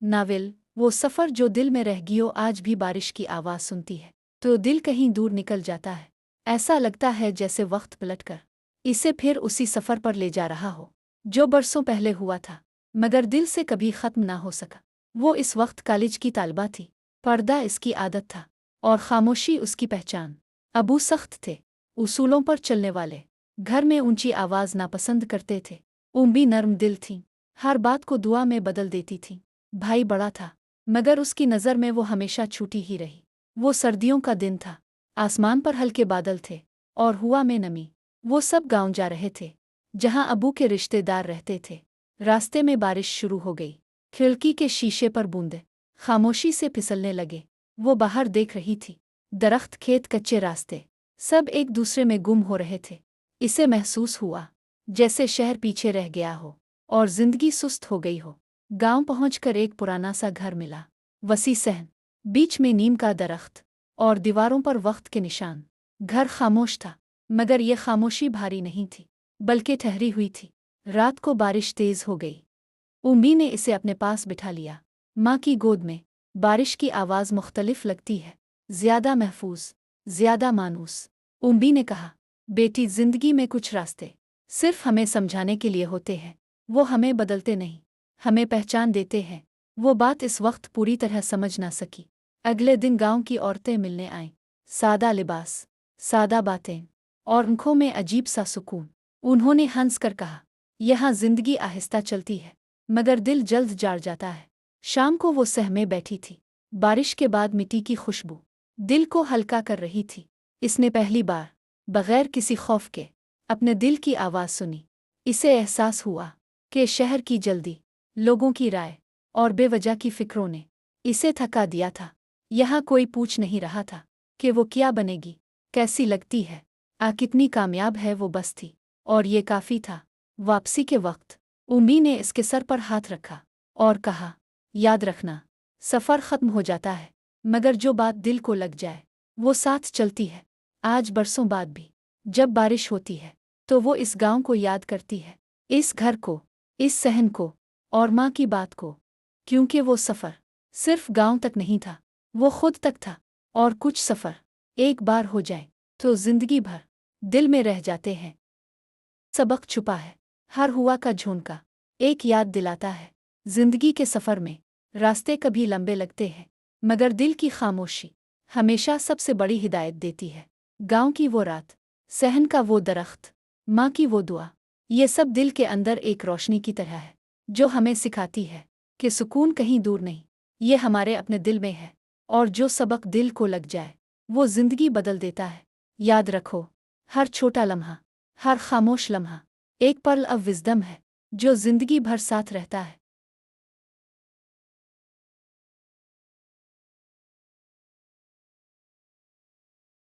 Novel वो सफ़र जो दिल में रह गयो। आज भी बारिश की आवाज़ सुनती है तो दिल कहीं दूर निकल जाता है। ऐसा लगता है जैसे वक्त पलटकर इसे फिर उसी सफ़र पर ले जा रहा हो जो बरसों पहले हुआ था, मगर दिल से कभी ख़त्म ना हो सका। वो इस वक्त कॉलेज की तालिबा थी। पर्दा इसकी आदत था और खामोशी उसकी पहचान। अबू सख्त थे, उसूलों पर चलने वाले, घर में ऊंची आवाज़ नापसंद करते थे। उम्मी नर्म दिल थी, हर बात को दुआ में बदल देती थी। भाई बड़ा था, मगर उसकी नज़र में वो हमेशा छूटी ही रही। वो सर्दियों का दिन था, आसमान पर हल्के बादल थे और हुआ में नमी। वो सब गांव जा रहे थे जहां अबू के रिश्तेदार रहते थे। रास्ते में बारिश शुरू हो गई, खिड़की के शीशे पर बूंदे खामोशी से फिसलने लगे। वो बाहर देख रही थी, दरख्त, खेत, कच्चे रास्ते, सब एक दूसरे में गुम हो रहे थे। इसे महसूस हुआ जैसे शहर पीछे रह गया हो और जिंदगी सुस्त हो गई हो। गांव पहुंचकर एक पुराना सा घर मिला, वसी सहन, बीच में नीम का दरख्त और दीवारों पर वक्त के निशान। घर खामोश था, मगर ये खामोशी भारी नहीं थी, बल्कि ठहरी हुई थी। रात को बारिश तेज हो गई। उम्मी ने इसे अपने पास बिठा लिया। माँ की गोद में बारिश की आवाज़ मुख्तलिफ लगती है, ज़्यादा महफूज, ज़्यादा मानूस। उम्मी ने कहा, बेटी, जिंदगी में कुछ रास्ते सिर्फ हमें समझाने के लिए होते हैं, वो हमें बदलते नहीं, हमें पहचान देते हैं। वो बात इस वक्त पूरी तरह समझ ना सकी। अगले दिन गांव की औरतें मिलने आईं, सादा लिबास, सादा बातें और आंखों में अजीब सा सुकून। उन्होंने हंस कर कहा, यहाँ जिंदगी आहिस्ता चलती है, मगर दिल जल्द जाड़ जाता है। शाम को वो सहमे बैठी थी, बारिश के बाद मिट्टी की खुशबू दिल को हल्का कर रही थी। इसने पहली बार बगैर किसी खौफ के अपने दिल की आवाज़ सुनी। इसे एहसास हुआ कि शहर की जल्दी, लोगों की राय और बेवजह की फिक्रों ने इसे थका दिया था। यहाँ कोई पूछ नहीं रहा था कि वो क्या बनेगी, कैसी लगती है, कितनी कामयाब है। वो बस थी और ये काफ़ी था। वापसी के वक्त उम्मी ने इसके सर पर हाथ रखा और कहा, याद रखना, सफ़र ख़त्म हो जाता है, मगर जो बात दिल को लग जाए वो साथ चलती है। आज बरसों बाद भी जब बारिश होती है तो वो इस गांव को याद करती है, इस घर को, इस सहन को और माँ की बात को, क्योंकि वो सफ़र सिर्फ गांव तक नहीं था, वो खुद तक था। और कुछ सफ़र एक बार हो जाए तो जिंदगी भर दिल में रह जाते हैं। सबक छुपा है हर हुआ का झोंका, एक याद दिलाता है, जिंदगी के सफ़र में रास्ते कभी लंबे लगते हैं, मगर दिल की खामोशी हमेशा सबसे बड़ी हिदायत देती है। गांव की वो रात, सहन का वो दरख्त, माँ की वो दुआ, ये सब दिल के अंदर एक रोशनी की तरह है जो हमें सिखाती है कि सुकून कहीं दूर नहीं, ये हमारे अपने दिल में है। और जो सबक दिल को लग जाए वो जिंदगी बदल देता है। याद रखो, हर छोटा लम्हा, हर खामोश लम्हा एक पर्ल ऑफ विज़डम है जो जिंदगी भर साथ रहता है।